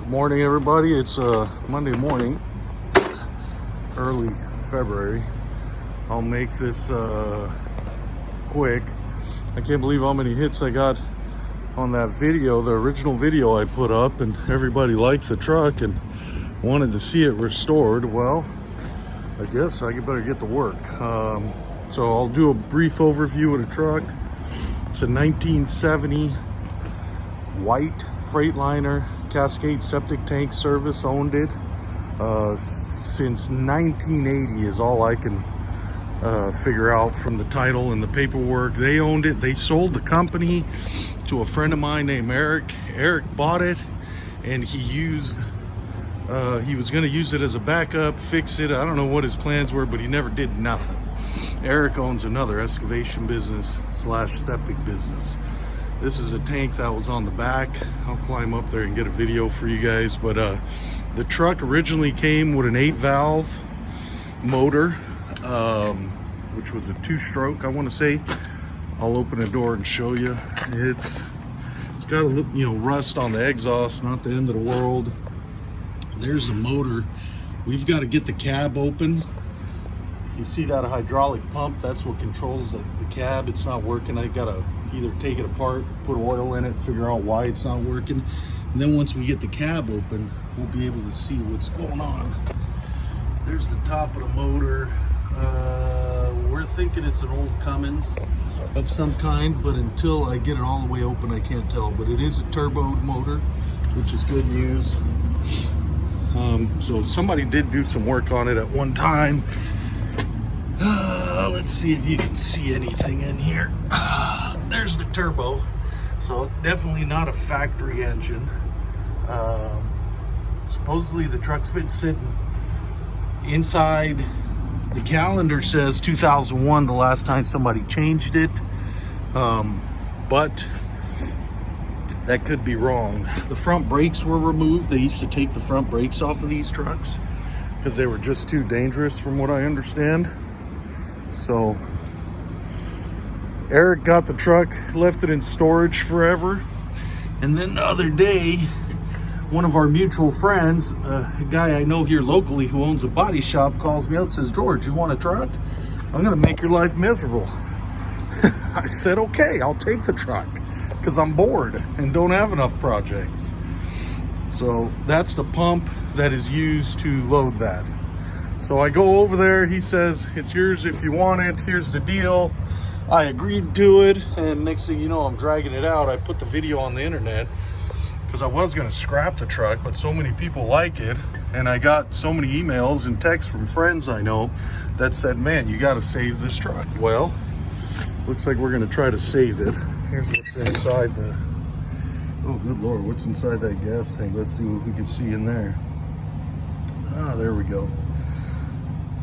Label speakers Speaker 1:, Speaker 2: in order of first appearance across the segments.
Speaker 1: Morning, everybody. It's Monday morning, early February. I'll make this quick. I can't believe how many hits I got on that video, the original video I put up, and everybody liked the truck and wanted to see it restored. Well, I guess I better get to work. So I'll do a brief overview of the truck. It's a 1970 White Freightliner Cascade septic tank service. Owned it since 1980 is all I can figure out from the title and the paperwork. They owned it. They sold the company to a friend of mine named Eric. Eric bought it, and he was going to use it as a backup, fix it. I don't know what his plans were, but he never did nothing. Eric owns another excavation business / septic business. This is a tank that was on the back. I'll climb up there and get a video for you guys. But the truck originally came with an 8-valve motor, which was a 2-stroke, I want to say. I'll open the door and show you. It's got a little, rust on the exhaust, not the end of the world. There's the motor. We've got to get the cab open. If you see that hydraulic pump, that's what controls the cab. It's not working. I gotta either take it apart, put oil in it, figure out why it's not working, and then once we get the cab open, we'll be able to see what's going on. There's the top of the motor. We're thinking it's an old Cummins of some kind, but until I get it all the way open, I can't tell. But it is a turboed motor, which is good news. So somebody did do some work on it at one time. Let's see if you can see anything in here. There's the turbo. So definitely not a factory engine. Supposedly the truck's been sitting inside. The calendar says 2001, the last time somebody changed it. But that could be wrong. The front brakes were removed. They used to take the front brakes off of these trucks because they were just too dangerous, from what I understand. So Eric got the truck, left it in storage forever, and then the other day, one of our mutual friends, a guy I know here locally who owns a body shop, calls me up and says, "George, you want a truck? I'm gonna make your life miserable." I said, okay, I'll take the truck, because I'm bored and don't have enough projects. So that's the pump that is used to load that. So I go over there, he says, "It's yours if you want it, here's the deal." I agreed to it, and next thing you know, I'm dragging it out. I put the video on the internet because I was gonna scrap the truck, but so many people like it, and I got so many emails and texts from friends I know that said, "Man, you gotta save this truck." Well, looks like we're gonna try to save it. Here's what's inside the, oh good Lord, what's inside that gas tank? Let's see what we can see in there. Ah, there we go.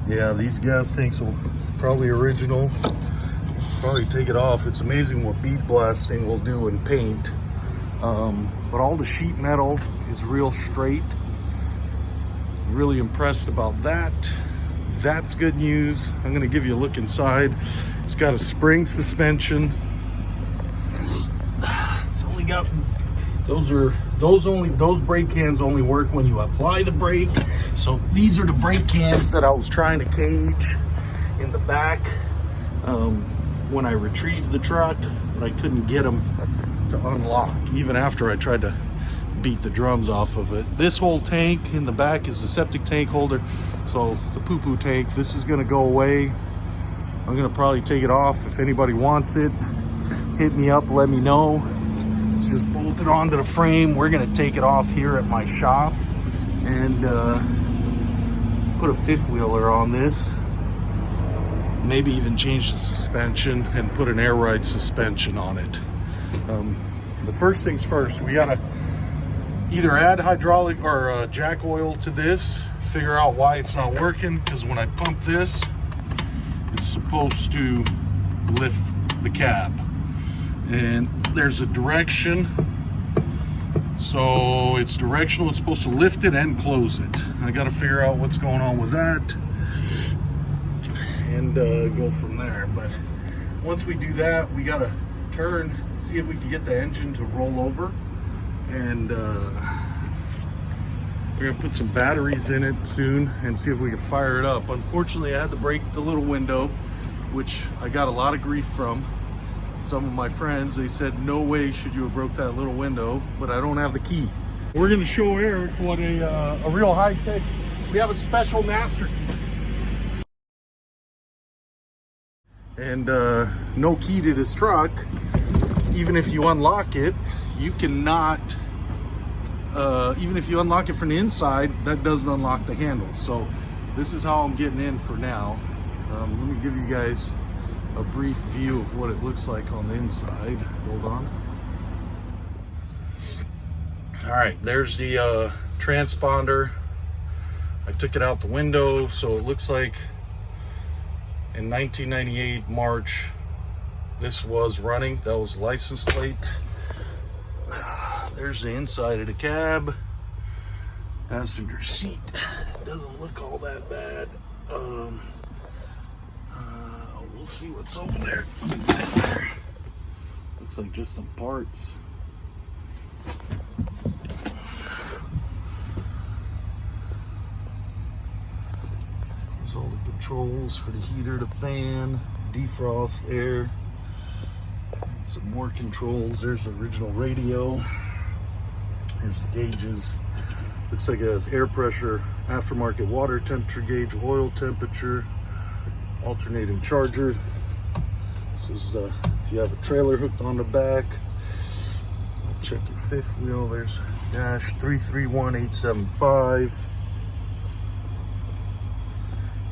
Speaker 1: Yeah, these gas tanks will probably original. Probably take it off. It's amazing what bead blasting will do in paint. But all the sheet metal is real straight. Really impressed about that. That's good news. I'm gonna give you a look inside. It's got a spring suspension. It's only got, those brake cans only work when you apply the brake. So these are the brake cans that I was trying to cage in the back when I retrieved the truck, but I couldn't get them to unlock, even after I tried to beat the drums off of it. This whole tank in the back is the septic tank holder, so the poo-poo tank. This is gonna go away. I'm gonna probably take it off. If anybody wants it, hit me up, let me know. It's just bolted onto the frame. We're gonna take it off here at my shop and put a 5th wheeler on this. Maybe even change the suspension and put an air ride suspension on it. The first things first, we gotta either add hydraulic or jack oil to this, figure out why it's not working, because when I pump this, it's supposed to lift the cab. And there's a direction, so it's directional. It's supposed to lift it and close it. I got to figure out what's going on with that and go from there. But once we do that, we got to turn, see if we can get the engine to roll over and We're gonna put some batteries in it soon and see if we can fire it up. Unfortunately, I had to break the little window, which I got a lot of grief from some of my friends. They said, no way should you have broke that little window, but I don't have the key. We're gonna show Eric what a real high-tech, we have a special master key. And no key to this truck. Even if you unlock it, you cannot, even if you unlock it from the inside, that doesn't unlock the handle. So this is how I'm getting in for now. Let me give you guys a brief view of what it looks like on the inside. Hold on. All right, there's the transponder. I took it out the window, so it looks like in 1998 March this was running. That was license plate. There's the inside of the cab. Passenger seat doesn't look all that bad. We'll see what's over there. Looks like just some parts. There's all the controls for the heater, the fan, defrost, air. Some more controls. There's the original radio. Here's the gauges. Looks like it has air pressure, aftermarket water temperature gauge, oil temperature, alternating charger. This is the, if you have a trailer hooked on the back. I'll check your fifth wheel. There's dash 331875.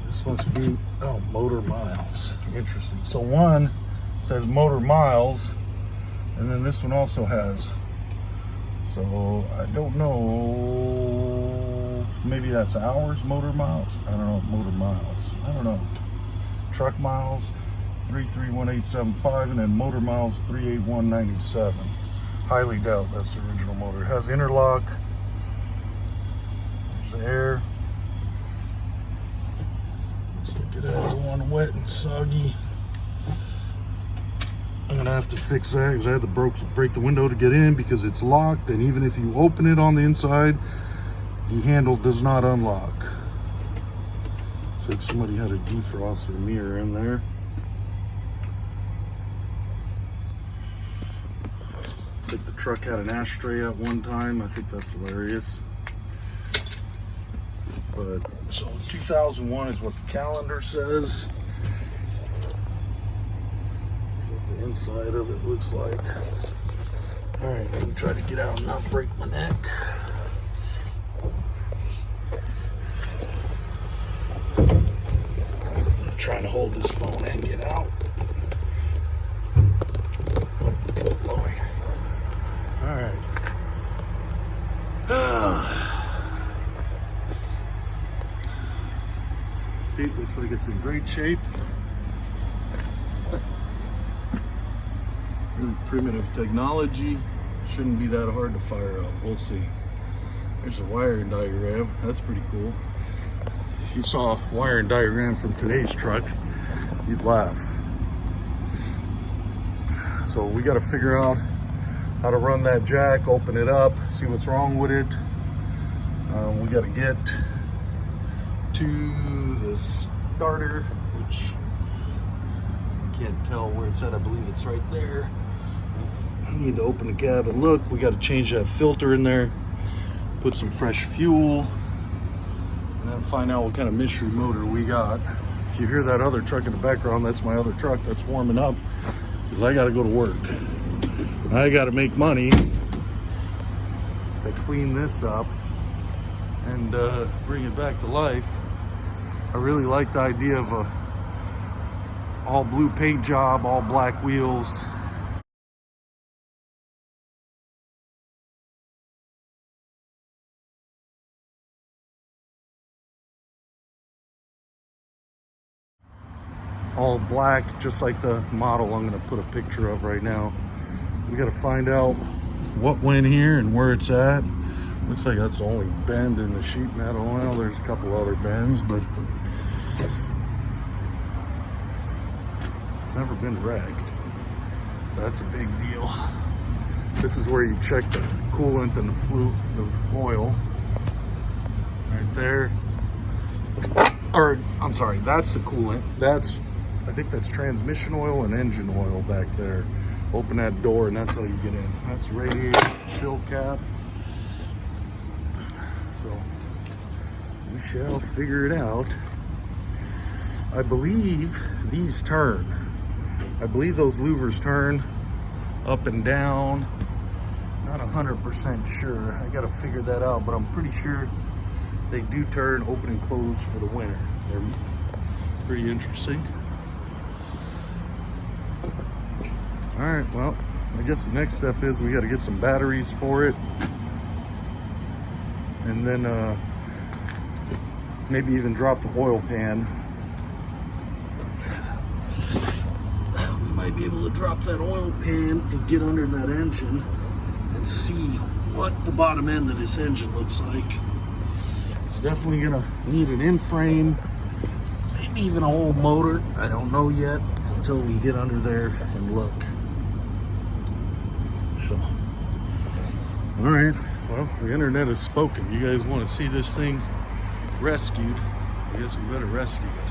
Speaker 1: This must be, oh, motor miles. Interesting. So one says motor miles, and then this one also has. So I don't know, maybe that's hours, motor miles. I don't know, motor miles. I don't know. Truck miles 331875, and then motor miles 38197. Highly doubt that's the original motor. It has interlock. There's the air. Looks like it has one wet and soggy. I'm gonna have to fix that because I had to break the window to get in because it's locked, and even if you open it on the inside, the handle does not unlock. Looks like somebody had a defrost or mirror in there. I think the truck had an ashtray at one time. I think that's hilarious. But so 2001 is what the calendar says. The inside of it looks like. All right, let me try to get out and not break my neck. I'm trying to hold this phone and get out. All right. Seat looks like it's in great shape. Really primitive technology. Shouldn't be that hard to fire up. We'll see. There's a wiring diagram. That's pretty cool. If you saw a wiring diagram from today's truck, you'd laugh. So we got to figure out how to run that jack, open it up, see what's wrong with it. We got to get to the starter, which I can't tell where it's at. I believe it's right there. Need to open the cab and look. We got to change that filter in there, put some fresh fuel, and then find out what kind of mystery motor we got. If you hear that other truck in the background, that's my other truck that's warming up because I got to go to work. I got to make money to clean this up and bring it back to life. I really like the idea of a all blue paint job, all black wheels. All black, just like the model I'm going to put a picture of right now. We got to find out what went here and where it's at. Looks like that's the only bend in the sheet metal. Well, there's a couple other bends, but it's never been wrecked. That's a big deal. This is where you check the coolant and the oil. right there. Or, I'm sorry, that's the coolant. I think that's transmission oil and engine oil back there. Open that door and that's how you get in. That's the radiator fill cap. So, we shall figure it out. I believe these turn. I believe those louvers turn up and down. Not 100% sure. I gotta figure that out, but I'm pretty sure they do turn open and close for the winter. They're pretty interesting. All right, well, I guess the next step is we got to get some batteries for it. And then maybe even drop the oil pan. We might be able to drop that oil pan and get under that engine and see what the bottom end of this engine looks like. It's definitely gonna need an in-frame, maybe even a whole motor. I don't know yet until we get under there and look. So, all right, well, the internet has spoken. You guys want to see this thing rescued? I guess we better rescue it.